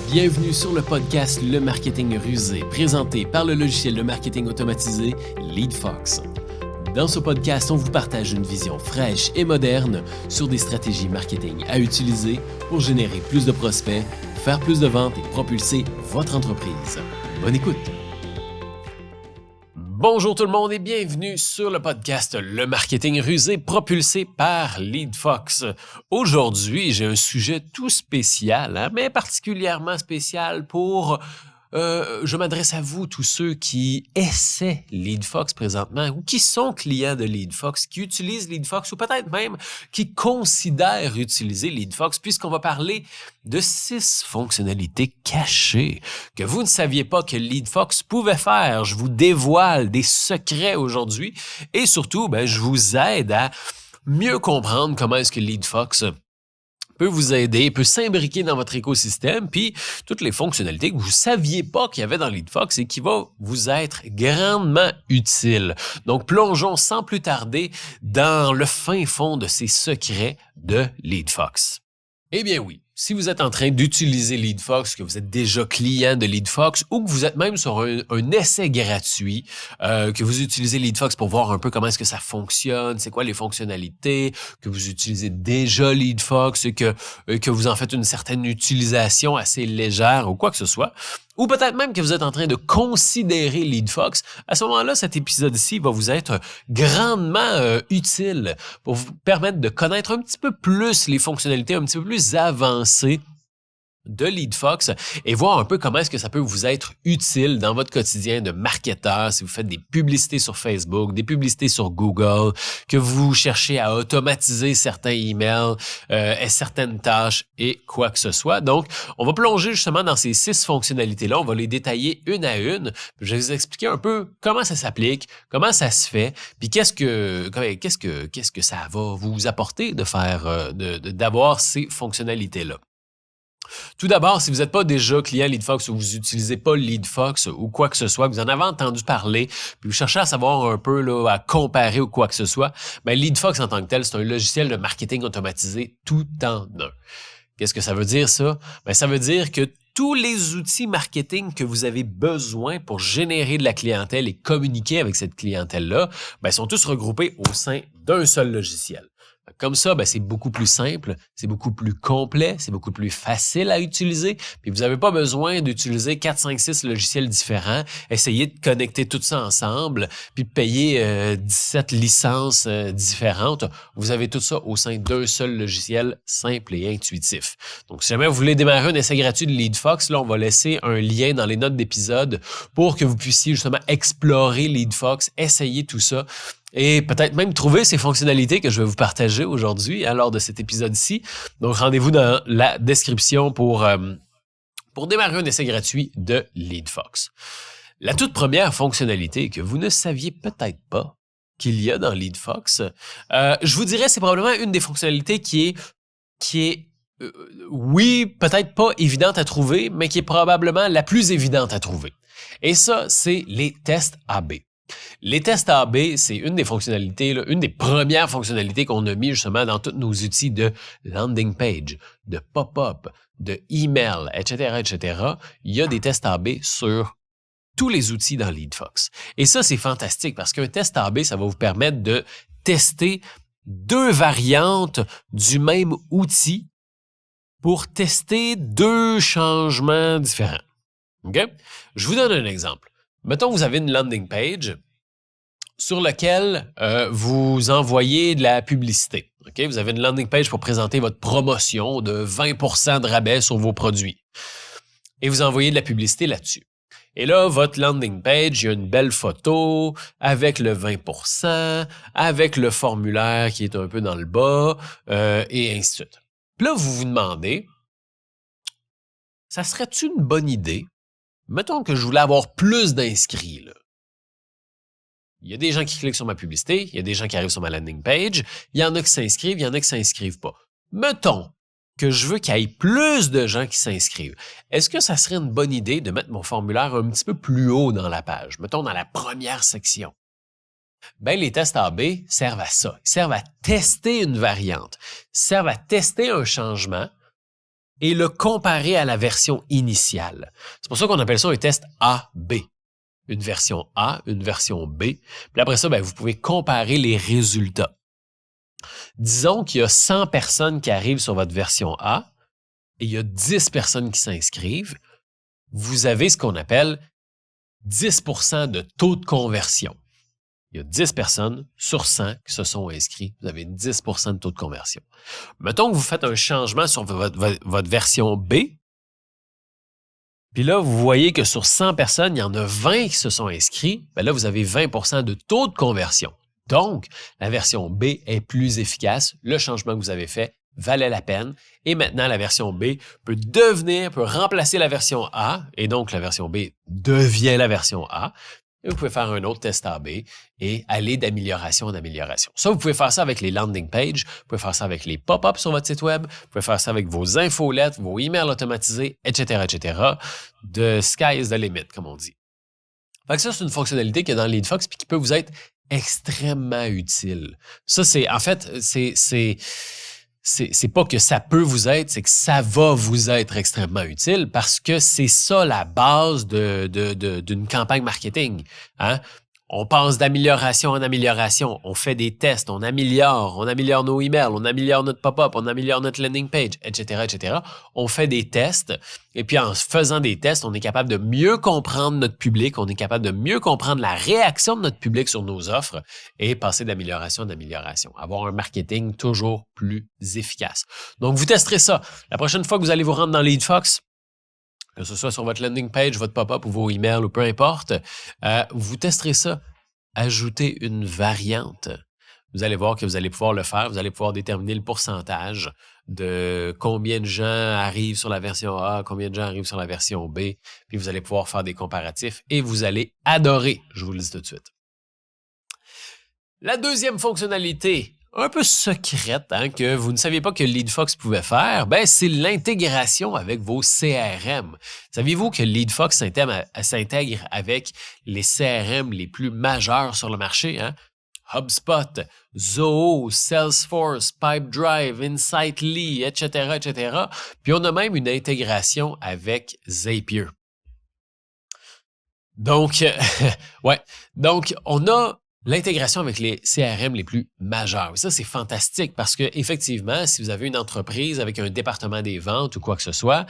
Bienvenue sur le podcast Le Marketing Rusé, présenté par le logiciel de marketing automatisé LeadFox. Dans ce podcast, on vous partage une vision fraîche et moderne sur des stratégies marketing à utiliser pour générer plus de prospects, faire plus de ventes et propulser votre entreprise. Bonne écoute! Bonjour tout le monde et bienvenue sur le podcast Le Marketing Rusé propulsé par LeadFox. Aujourd'hui, j'ai un sujet tout spécial, mais particulièrement spécial pour... je m'adresse à vous, tous ceux qui essaient LeadFox présentement ou qui sont clients de LeadFox, qui utilisent LeadFox ou peut-être même qui considèrent utiliser LeadFox, puisqu'on va parler de 6 fonctionnalités cachées que vous ne saviez pas que LeadFox pouvait faire. Je vous dévoile des secrets aujourd'hui et surtout, je vous aide à mieux comprendre comment est-ce que LeadFox peut vous aider, peut s'imbriquer dans votre écosystème, puis toutes les fonctionnalités que vous ne saviez pas qu'il y avait dans LeadFox et qui vont vous être grandement utiles. Donc, plongeons sans plus tarder dans le fin fond de ces secrets de LeadFox. Eh bien oui, si vous êtes en train d'utiliser LeadFox, que vous êtes déjà client de LeadFox ou que vous êtes même sur un essai gratuit, que vous utilisez LeadFox pour voir un peu comment est-ce que ça fonctionne, c'est quoi les fonctionnalités, que vous utilisez déjà LeadFox et que vous en faites une certaine utilisation assez légère ou quoi que ce soit, ou peut-être même que vous êtes en train de considérer LeadFox, à ce moment-là, cet épisode-ci va vous être grandement utile pour vous permettre de connaître un petit peu plus les fonctionnalités un petit peu plus avancées de LeadFox et voir un peu comment est-ce que ça peut vous être utile dans votre quotidien de marketeur, si vous faites des publicités sur Facebook, des publicités sur Google, que vous cherchez à automatiser certains emails et certaines tâches et quoi que ce soit. Donc, on va plonger justement dans ces 6 fonctionnalités-là. On va les détailler une à une. Je vais vous expliquer un peu comment ça s'applique, comment ça se fait, puis qu'est-ce que ça va vous apporter de faire, d'avoir ces fonctionnalités-là. Tout d'abord, si vous n'êtes pas déjà client LeadFox ou vous n'utilisez pas LeadFox ou quoi que ce soit, que vous en avez entendu parler, puis vous cherchez à savoir un peu, à comparer ou quoi que ce soit, LeadFox en tant que tel, c'est un logiciel de marketing automatisé tout en un. Qu'est-ce que ça veut dire, ça? Ça veut dire que tous les outils marketing que vous avez besoin pour générer de la clientèle et communiquer avec cette clientèle-là, sont tous regroupés au sein d'un seul logiciel. Comme ça, c'est beaucoup plus simple, c'est beaucoup plus complet, c'est beaucoup plus facile à utiliser. Puis vous n'avez pas besoin d'utiliser 4, 5, 6 logiciels différents, essayer de connecter tout ça ensemble, puis de payer 17 licences différentes. Vous avez tout ça au sein d'un seul logiciel simple et intuitif. Donc, si jamais vous voulez démarrer un essai gratuit de LeadFox, là, on va laisser un lien dans les notes d'épisode pour que vous puissiez justement explorer LeadFox, essayer tout ça. Et peut-être même trouver ces fonctionnalités que je vais vous partager aujourd'hui lors de cet épisode-ci. Donc, rendez-vous dans la description pour démarrer un essai gratuit de LeadFox. La toute première fonctionnalité que vous ne saviez peut-être pas qu'il y a dans LeadFox, je vous dirais c'est probablement une des fonctionnalités qui est oui, peut-être pas évidente à trouver, mais qui est probablement la plus évidente à trouver. Et ça, c'est les tests AB. Les tests AB, c'est une des fonctionnalités, une des premières fonctionnalités qu'on a mis justement dans tous nos outils de landing page, de pop-up, de email, etc., etc. Il y a des tests AB sur tous les outils dans LeadFox. Et ça, c'est fantastique parce qu'un test AB, ça va vous permettre de tester 2 variantes du même outil pour tester 2 changements différents. OK? Je vous donne un exemple. Mettons, vous avez une landing page sur laquelle vous envoyez de la publicité. OK? Vous avez une landing page pour présenter votre promotion de 20% de rabais sur vos produits. Et vous envoyez de la publicité là-dessus. Et là, votre landing page, il y a une belle photo avec le 20%, avec le formulaire qui est un peu dans le bas, et ainsi de suite. Puis là, vous vous demandez, ça serait-tu une bonne idée? Mettons que je voulais avoir plus d'inscrits, là. Il y a des gens qui cliquent sur ma publicité, il y a des gens qui arrivent sur ma landing page, il y en a qui s'inscrivent, il y en a qui ne s'inscrivent pas. Mettons que je veux qu'il y ait plus de gens qui s'inscrivent. Est-ce que ça serait une bonne idée de mettre mon formulaire un petit peu plus haut dans la page, mettons dans la première section? Les tests AB servent à ça. Ils servent à tester une variante, ils servent à tester un changement et le comparer à la version initiale. C'est pour ça qu'on appelle ça un test A-B. Une version A, une version B. Puis après ça, vous pouvez comparer les résultats. Disons qu'il y a 100 personnes qui arrivent sur votre version A et il y a 10 personnes qui s'inscrivent. Vous avez ce qu'on appelle 10% de taux de conversion. Il y a 10 personnes sur 100 qui se sont inscrits. Vous avez 10% de taux de conversion. Mettons que vous faites un changement sur votre version B. Puis là, vous voyez que sur 100 personnes, il y en a 20 qui se sont inscrits. Là, vous avez 20% de taux de conversion. Donc, la version B est plus efficace. Le changement que vous avez fait valait la peine. Et maintenant, la version B peut remplacer la version A. Et donc, la version B devient la version A. Et vous pouvez faire un autre test AB et aller d'amélioration en amélioration. Ça, vous pouvez faire ça avec les landing pages, vous pouvez faire ça avec les pop-ups sur votre site web, vous pouvez faire ça avec vos infolettes, vos emails automatisés, etc., etc. The sky is the limit, comme on dit. Fait que ça, c'est une fonctionnalité qu'il y a dans LeadFox et qui peut vous être extrêmement utile. Ça, c'est pas que ça peut vous être, c'est que ça va vous être extrêmement utile parce que c'est ça la base d'une campagne marketing. Hein? On passe d'amélioration en amélioration, on fait des tests, on améliore nos emails, on améliore notre pop-up, on améliore notre landing page, etc., etc. On fait des tests et puis en faisant des tests, on est capable de mieux comprendre notre public, on est capable de mieux comprendre la réaction de notre public sur nos offres et passer d'amélioration en amélioration. Avoir un marketing toujours plus efficace. Donc, vous testerez ça. La prochaine fois que vous allez vous rendre dans LeadFox, que ce soit sur votre landing page, votre pop-up ou vos emails ou peu importe, vous testerez ça. Ajoutez une variante. Vous allez voir que vous allez pouvoir le faire. Vous allez pouvoir déterminer le pourcentage de combien de gens arrivent sur la version A, combien de gens arrivent sur la version B. Puis vous allez pouvoir faire des comparatifs et vous allez adorer. Je vous le dis tout de suite. La deuxième fonctionnalité, un peu secrète, que vous ne saviez pas que LeadFox pouvait faire, c'est l'intégration avec vos CRM. Saviez-vous que LeadFox s'intègre avec les CRM les plus majeurs sur le marché? HubSpot, Zoho, Salesforce, Pipedrive, Insightly, etc., etc. Puis on a même une intégration avec Zapier. Donc, Donc, on a l'intégration avec les CRM les plus majeurs. Et ça, c'est fantastique parce que effectivement, si vous avez une entreprise avec un département des ventes ou quoi que ce soit,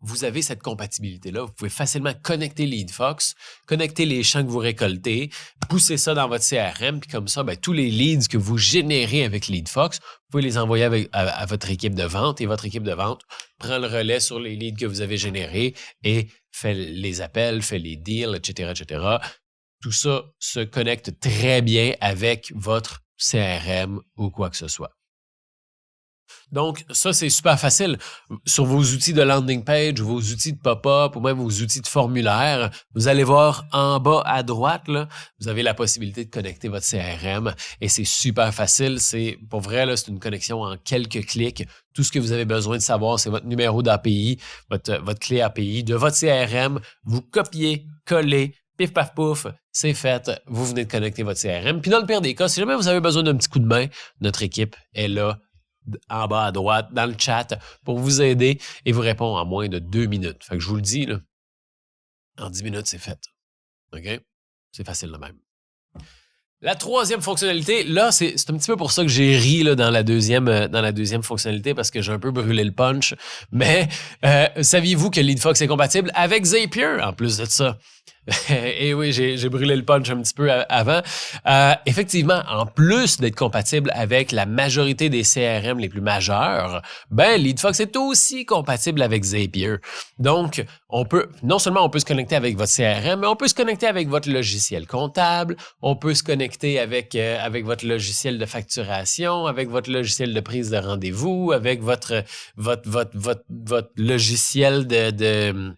vous avez cette compatibilité-là. Vous pouvez facilement connecter LeadFox, connecter les champs que vous récoltez, pousser ça dans votre CRM, puis comme ça, tous les leads que vous générez avec LeadFox, vous pouvez les envoyer à votre équipe de vente et votre équipe de vente prend le relais sur les leads que vous avez générés et fait les appels, fait les deals, etc., etc. Tout ça se connecte très bien avec votre CRM ou quoi que ce soit. Donc, ça, c'est super facile. Sur vos outils de landing page, vos outils de pop-up ou même vos outils de formulaire, vous allez voir en bas à droite, là, vous avez la possibilité de connecter votre CRM et c'est super facile. C'est, pour vrai, là, c'est une connexion en quelques clics. Tout ce que vous avez besoin de savoir, c'est votre numéro d'API, votre clé API de votre CRM. Vous copiez, collez, pif, paf, pouf, c'est fait. Vous venez de connecter votre CRM. Puis dans le pire des cas, si jamais vous avez besoin d'un petit coup de main, notre équipe est là, en bas à droite, dans le chat, pour vous aider et vous répond en moins de 2 minutes. Fait que je vous le dis, là, en 10 minutes, c'est fait. OK? C'est facile de même. La troisième fonctionnalité, là, c'est un petit peu pour ça que j'ai ri là, dans la deuxième fonctionnalité parce que j'ai un peu brûlé le punch. Mais saviez-vous que LeadFox est compatible avec Zapier en plus de ça? Et oui, j'ai brûlé le punch un petit peu avant. Effectivement, en plus d'être compatible avec la majorité des CRM les plus majeurs, LeadFox est aussi compatible avec Zapier. Donc, non seulement on peut se connecter avec votre CRM, mais on peut se connecter avec votre logiciel comptable, on peut se connecter avec votre logiciel de facturation, avec votre logiciel de prise de rendez-vous, avec votre logiciel de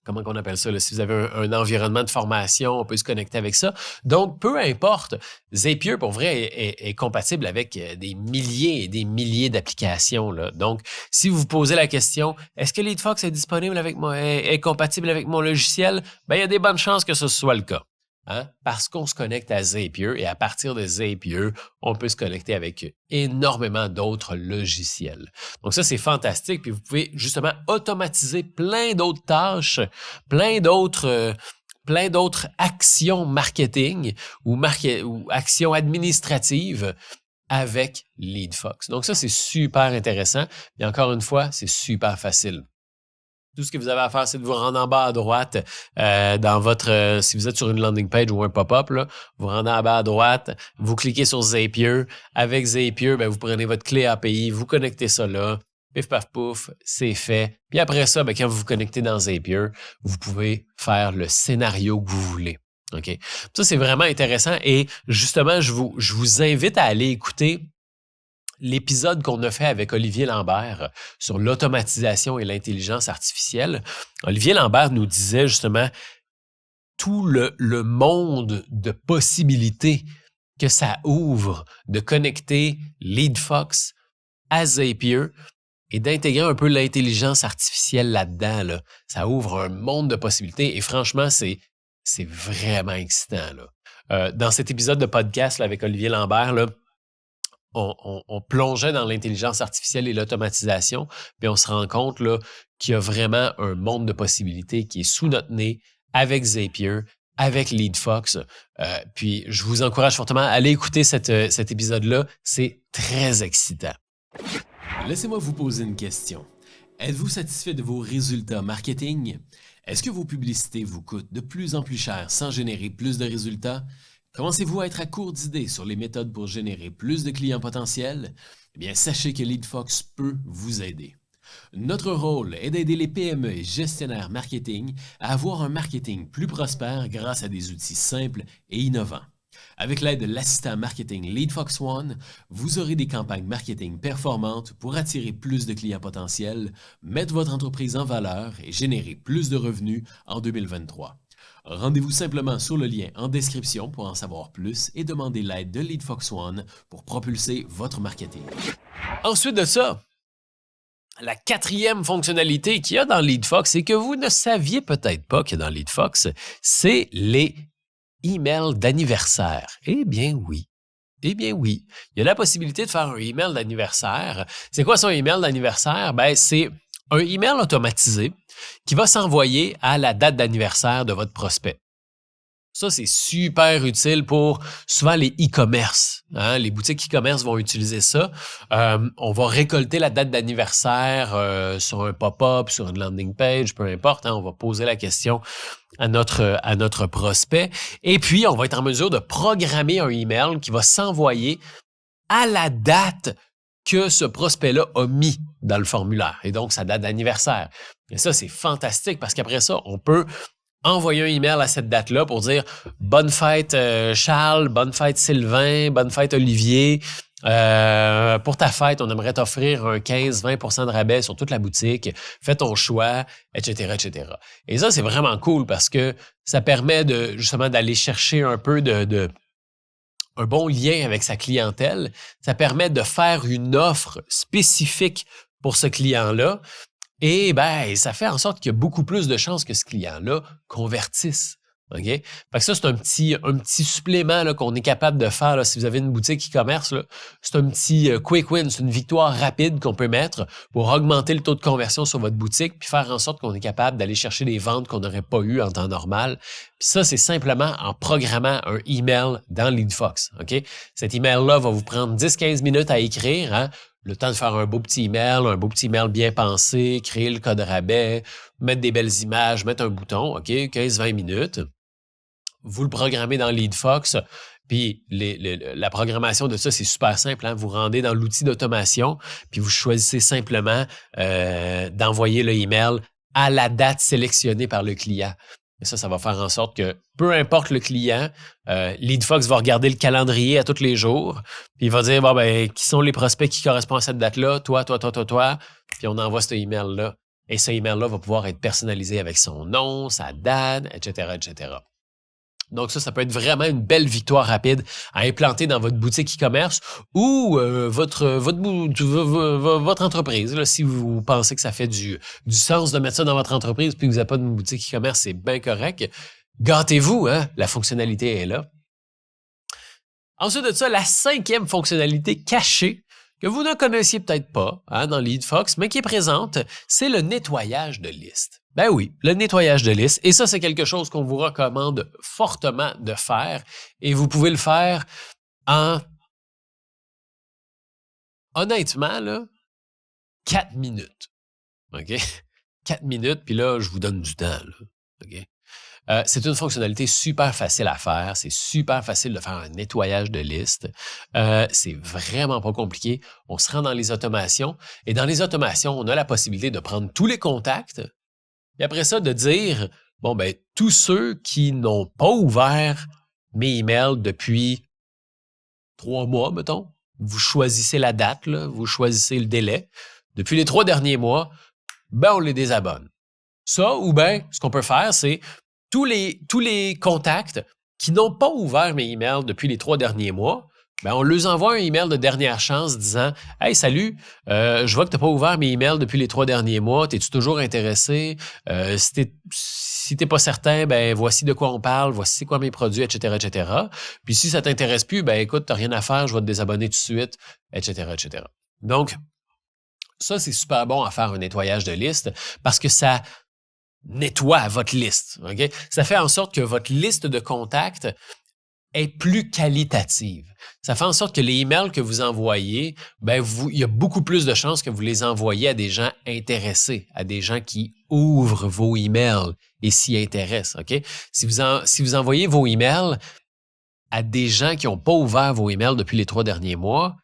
comment qu'on appelle ça, là, si vous avez un environnement de formation, on peut se connecter avec ça. Donc, peu importe, Zapier, pour vrai, est compatible avec des milliers et des milliers d'applications. Là. Donc, si vous vous posez la question, est-ce que LeadFox est compatible avec mon logiciel? Il y a des bonnes chances que ce soit le cas. hein, parce qu'on se connecte à Zapier et à partir de Zapier, on peut se connecter avec énormément d'autres logiciels. Donc ça, c'est fantastique. Puis vous pouvez justement automatiser plein d'autres tâches, plein d'autres actions marketing ou actions administratives avec LeadFox. Donc ça, c'est super intéressant. Et encore une fois, c'est super facile. Tout ce que vous avez à faire, c'est de vous rendre en bas à droite si vous êtes sur une landing page ou un pop-up, là, vous rendez en bas à droite, vous cliquez sur Zapier. Avec Zapier, vous prenez votre clé API, vous connectez ça là, pif paf pouf, c'est fait. Puis après ça, quand vous vous connectez dans Zapier, vous pouvez faire le scénario que vous voulez. OK? Ça, c'est vraiment intéressant et justement, je vous invite à aller écouter l'épisode qu'on a fait avec Olivier Lambert sur l'automatisation et l'intelligence artificielle. Olivier Lambert nous disait justement tout le monde de possibilités que ça ouvre de connecter LeadFox à Zapier et d'intégrer un peu l'intelligence artificielle là-dedans. Là. Ça ouvre un monde de possibilités et franchement, c'est vraiment excitant. Là. Dans cet épisode de podcast là, avec Olivier Lambert, là, on plongeait dans l'intelligence artificielle et l'automatisation, puis on se rend compte là, qu'il y a vraiment un monde de possibilités qui est sous notre nez avec Zapier, avec LeadFox. Puis je vous encourage fortement à aller écouter cet épisode-là. C'est très excitant. Laissez-moi vous poser une question. Êtes-vous satisfait de vos résultats marketing? Est-ce que vos publicités vous coûtent de plus en plus cher sans générer plus de résultats? Commencez-vous à être à court d'idées sur les méthodes pour générer plus de clients potentiels? Eh bien, sachez que LeadFox peut vous aider. Notre rôle est d'aider les PME et gestionnaires marketing à avoir un marketing plus prospère grâce à des outils simples et innovants. Avec l'aide de l'assistant marketing LeadFox One, vous aurez des campagnes marketing performantes pour attirer plus de clients potentiels, mettre votre entreprise en valeur et générer plus de revenus en 2023. Rendez-vous simplement sur le lien en description pour en savoir plus et demander l'aide de LeadFox One pour propulser votre marketing. Ensuite de ça, la quatrième fonctionnalité qu'il y a dans LeadFox et que vous ne saviez peut-être pas qu'il y a dans LeadFox, c'est les emails d'anniversaire. Eh bien oui. Eh bien oui. Il y a la possibilité de faire un email d'anniversaire. C'est quoi son email d'anniversaire? C'est un email automatisé qui va s'envoyer à la date d'anniversaire de votre prospect. Ça, c'est super utile pour souvent les e-commerce. Hein? Les boutiques e-commerce vont utiliser ça. On va récolter la date d'anniversaire sur un pop-up, sur une landing page, peu importe. Hein? On va poser la question à notre prospect. Et puis, on va être en mesure de programmer un email qui va s'envoyer à la date que ce prospect-là a mis dans le formulaire. Et donc, sa date d'anniversaire. Et ça, c'est fantastique parce qu'après ça, on peut envoyer un email à cette date-là pour dire « Bonne fête Charles, bonne fête Sylvain, bonne fête Olivier. Pour ta fête, on aimerait t'offrir un 15-20% de rabais sur toute la boutique. Fais ton choix, etc., etc. » Et ça, c'est vraiment cool parce que ça permet justement d'aller chercher un peu un bon lien avec sa clientèle. Ça permet de faire une offre spécifique pour ce client-là. Et ça fait en sorte qu'il y a beaucoup plus de chances que ce client-là convertisse. OK? Fait que ça, c'est un petit supplément là, qu'on est capable de faire là, si vous avez une boutique e-commerce. Là, c'est un petit quick win, c'est une victoire rapide qu'on peut mettre pour augmenter le taux de conversion sur votre boutique puis faire en sorte qu'on est capable d'aller chercher des ventes qu'on n'aurait pas eues en temps normal. Puis ça, c'est simplement en programmant un email dans LeadFox. OK? Cet email-là va vous prendre 10-15 minutes à écrire. Hein? Le temps de faire un beau petit email bien pensé, créer le code rabais, mettre des belles images, mettre un bouton, OK, 15-20 minutes. Vous le programmez dans LeadFox, puis la programmation de ça, c'est super simple. Hein? Vous rendez dans l'outil d'automation, puis vous choisissez simplement d'envoyer le email à la date sélectionnée par le client. Et ça va faire en sorte que, peu importe le client, LeadFox va regarder le calendrier à tous les jours, puis il va dire, qui sont les prospects qui correspondent à cette date-là, toi, puis on envoie ce email-là. Et ce email-là va pouvoir être personnalisé avec son nom, sa date, etc., etc. Donc ça peut être vraiment une belle victoire rapide à implanter dans votre boutique e-commerce ou votre entreprise. Là, si vous pensez que ça fait du sens de mettre ça dans votre entreprise puis que vous n'avez pas de boutique e-commerce, c'est bien correct. Gâtez-vous, hein? La fonctionnalité est là. Ensuite de ça, la 5e fonctionnalité cachée que vous ne connaissiez peut-être pas hein, dans LeadFox, mais qui est présente, c'est le nettoyage de liste. Ben oui, le nettoyage de liste. Et ça, c'est quelque chose qu'on vous recommande fortement de faire. Et vous pouvez le faire en, honnêtement, là, 4 minutes. OK? 4 minutes, puis là, je vous donne du temps. Là. OK? C'est une fonctionnalité super facile à faire. C'est super facile de faire un nettoyage de liste. C'est vraiment pas compliqué. On se rend dans les automations. Et dans les automations, on a la possibilité de prendre tous les contacts. Et après ça, de dire, bon, ben, tous ceux qui n'ont pas ouvert mes emails depuis 3 mois, mettons, vous choisissez la date, là, vous choisissez le délai. Depuis les 3 derniers mois, ben, on les désabonne. Ça, ou bien, ce qu'on peut faire, c'est tous les contacts qui n'ont pas ouvert mes emails depuis les 3 derniers mois, ben on leur envoie un email de dernière chance disant « Hey, salut, je vois que tu n'as pas ouvert mes emails depuis les 3 derniers mois. Es-tu toujours intéressé? Si tu n'es pas certain, ben voici de quoi on parle, voici c'est quoi mes produits, etc., etc. Puis si ça ne t'intéresse plus, ben écoute, tu n'as rien à faire, je vais te désabonner tout de suite, etc., etc. » Donc, ça, c'est super bon à faire un nettoyage de liste parce que ça nettoie votre liste. Okay? Ça fait en sorte que votre liste de contacts est plus qualitative. Ça fait en sorte que les emails que vous envoyez, ben il y a beaucoup plus de chances que vous les envoyez à des gens intéressés, à des gens qui ouvrent vos emails et s'y intéressent. Okay? Si vous envoyez vos emails à des gens qui n'ont pas ouvert vos emails depuis les 3 derniers mois,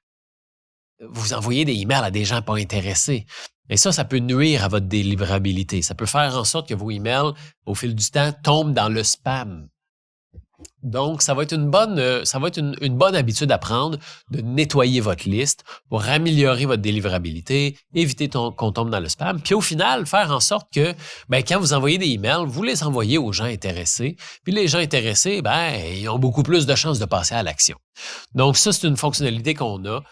vous envoyez des emails à des gens pas intéressés. Et ça peut nuire à votre délivrabilité. Ça peut faire en sorte que vos emails, au fil du temps, tombent dans le spam. Donc, ça va être une bonne habitude à prendre de nettoyer votre liste pour améliorer votre délivrabilité, éviter qu'on tombe dans le spam. Puis au final, faire en sorte que ben, quand vous envoyez des emails, vous les envoyez aux gens intéressés. Puis les gens intéressés, ben, ils ont beaucoup plus de chances de passer à l'action. Donc, ça, c'est une fonctionnalité qu'on a.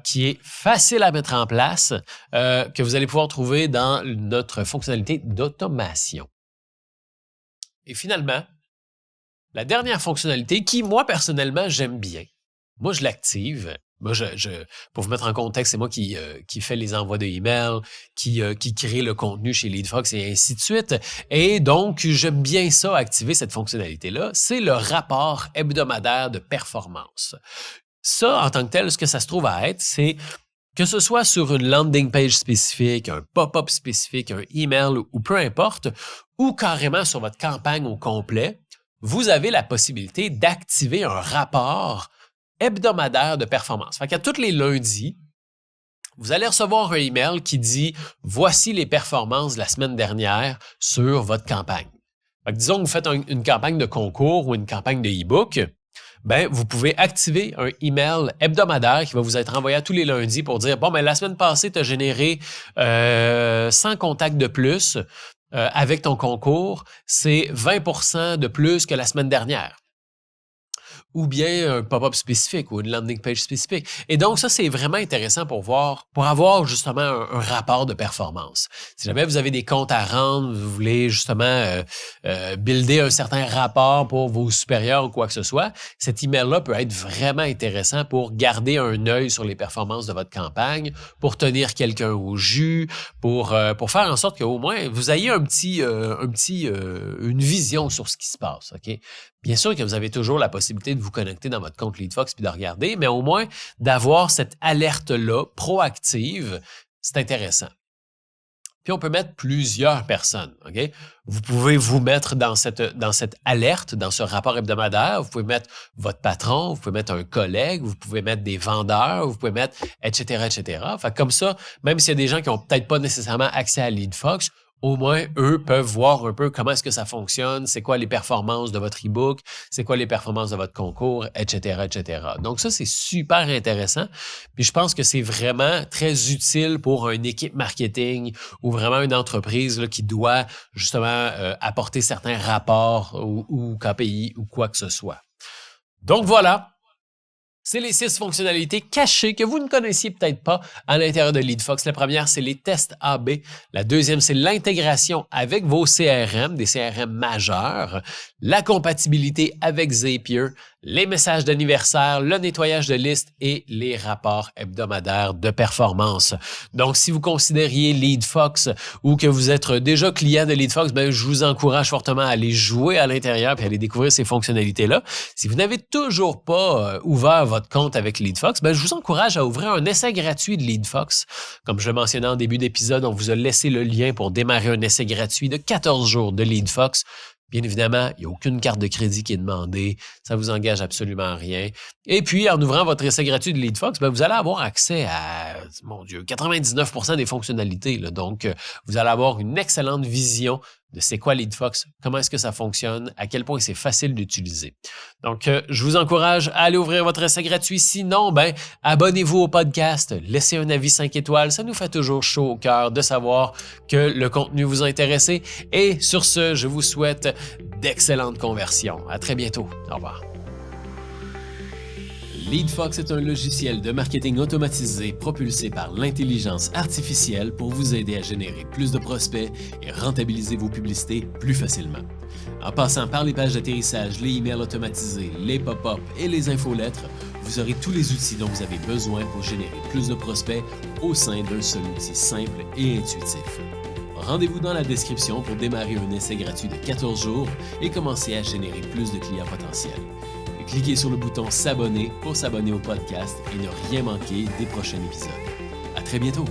Qui est facile à mettre en place, que vous allez pouvoir trouver dans notre fonctionnalité d'automation. Et finalement, la dernière fonctionnalité qui, moi, personnellement, j'aime bien. Moi, je l'active. Moi, pour vous mettre en contexte, c'est moi qui fait les envois de emails, qui crée le contenu chez LeadFox et ainsi de suite. Et donc, j'aime bien ça, activer cette fonctionnalité-là. C'est le rapport hebdomadaire de performance. Ça, en tant que tel, ce que ça se trouve à être, c'est que ce soit sur une landing page spécifique, un pop-up spécifique, un email ou peu importe, ou carrément sur votre campagne au complet, vous avez la possibilité d'activer un rapport hebdomadaire de performance. Fait qu'à tous les lundis, vous allez recevoir un email qui dit « Voici les performances de la semaine dernière sur votre campagne ». Fait que disons que vous faites une campagne de concours ou une campagne de e-book, ben, vous pouvez activer un email hebdomadaire qui va vous être envoyé tous les lundis pour dire « Bon, ben, la semaine passée, tu as généré 100 contacts de plus avec ton concours. C'est 20% de plus que la semaine dernière. » Ou bien un pop-up spécifique ou une landing page spécifique. Et donc, ça, c'est vraiment intéressant pour avoir justement un rapport de performance. Si jamais vous avez des comptes à rendre, vous voulez justement builder un certain rapport pour vos supérieurs ou quoi que ce soit, cet email-là peut être vraiment intéressant pour garder un œil sur les performances de votre campagne, pour tenir quelqu'un au jus, pour faire en sorte qu'au moins vous ayez une vision sur ce qui se passe. OK? Bien sûr que vous avez toujours la possibilité de vous connecter dans votre compte LeadFox puis de regarder, mais au moins d'avoir cette alerte-là proactive, c'est intéressant. Puis on peut mettre plusieurs personnes. Okay? Vous pouvez vous mettre dans cette alerte, dans ce rapport hebdomadaire. Vous pouvez mettre votre patron, vous pouvez mettre un collègue, vous pouvez mettre des vendeurs, vous pouvez mettre etc., etc. Fait que comme ça, même s'il y a des gens qui n'ont peut-être pas nécessairement accès à LeadFox, au moins, eux peuvent voir un peu comment est-ce que ça fonctionne, c'est quoi les performances de votre e-book, c'est quoi les performances de votre concours, etc., etc. Donc ça, c'est super intéressant. Puis je pense que c'est vraiment très utile pour une équipe marketing ou vraiment une entreprise là, qui doit justement apporter certains rapports ou KPI ou quoi que ce soit. Donc voilà. C'est les 6 fonctionnalités cachées que vous ne connaissiez peut-être pas à l'intérieur de LeadFox. La première, c'est les tests A/B. La deuxième, c'est l'intégration avec vos CRM, des CRM majeurs, la compatibilité avec Zapier, les messages d'anniversaire, le nettoyage de listes et les rapports hebdomadaires de performance. Donc, si vous considériez LeadFox ou que vous êtes déjà client de LeadFox, je vous encourage fortement à aller jouer à l'intérieur et à aller découvrir ces fonctionnalités-là. Si vous n'avez toujours pas ouvert votre compte avec LeadFox, je vous encourage à ouvrir un essai gratuit de LeadFox. Comme je le mentionnais en début d'épisode, on vous a laissé le lien pour démarrer un essai gratuit de 14 jours de LeadFox. Bien évidemment, il n'y a aucune carte de crédit qui est demandée. Ça ne vous engage absolument à rien. Et puis, en ouvrant votre essai gratuit de LeadFox, vous allez avoir accès à, 99% des fonctionnalités. Donc, vous allez avoir une excellente vision de c'est quoi LeadFox, comment est-ce que ça fonctionne, à quel point c'est facile d'utiliser. Donc, je vous encourage à aller ouvrir votre essai gratuit. Sinon, abonnez-vous au podcast, laissez un avis 5 étoiles. Ça nous fait toujours chaud au cœur de savoir que le contenu vous a intéressé. Et sur ce, je vous souhaite d'excellentes conversions. À très bientôt. Au revoir. LeadFox est un logiciel de marketing automatisé propulsé par l'intelligence artificielle pour vous aider à générer plus de prospects et rentabiliser vos publicités plus facilement. En passant par les pages d'atterrissage, les emails automatisés, les pop-up et les infolettres, vous aurez tous les outils dont vous avez besoin pour générer plus de prospects au sein d'un seul outil simple et intuitif. Rendez-vous dans la description pour démarrer un essai gratuit de 14 jours et commencer à générer plus de clients potentiels. Cliquez sur le bouton s'abonner pour s'abonner au podcast et ne rien manquer des prochains épisodes. À très bientôt!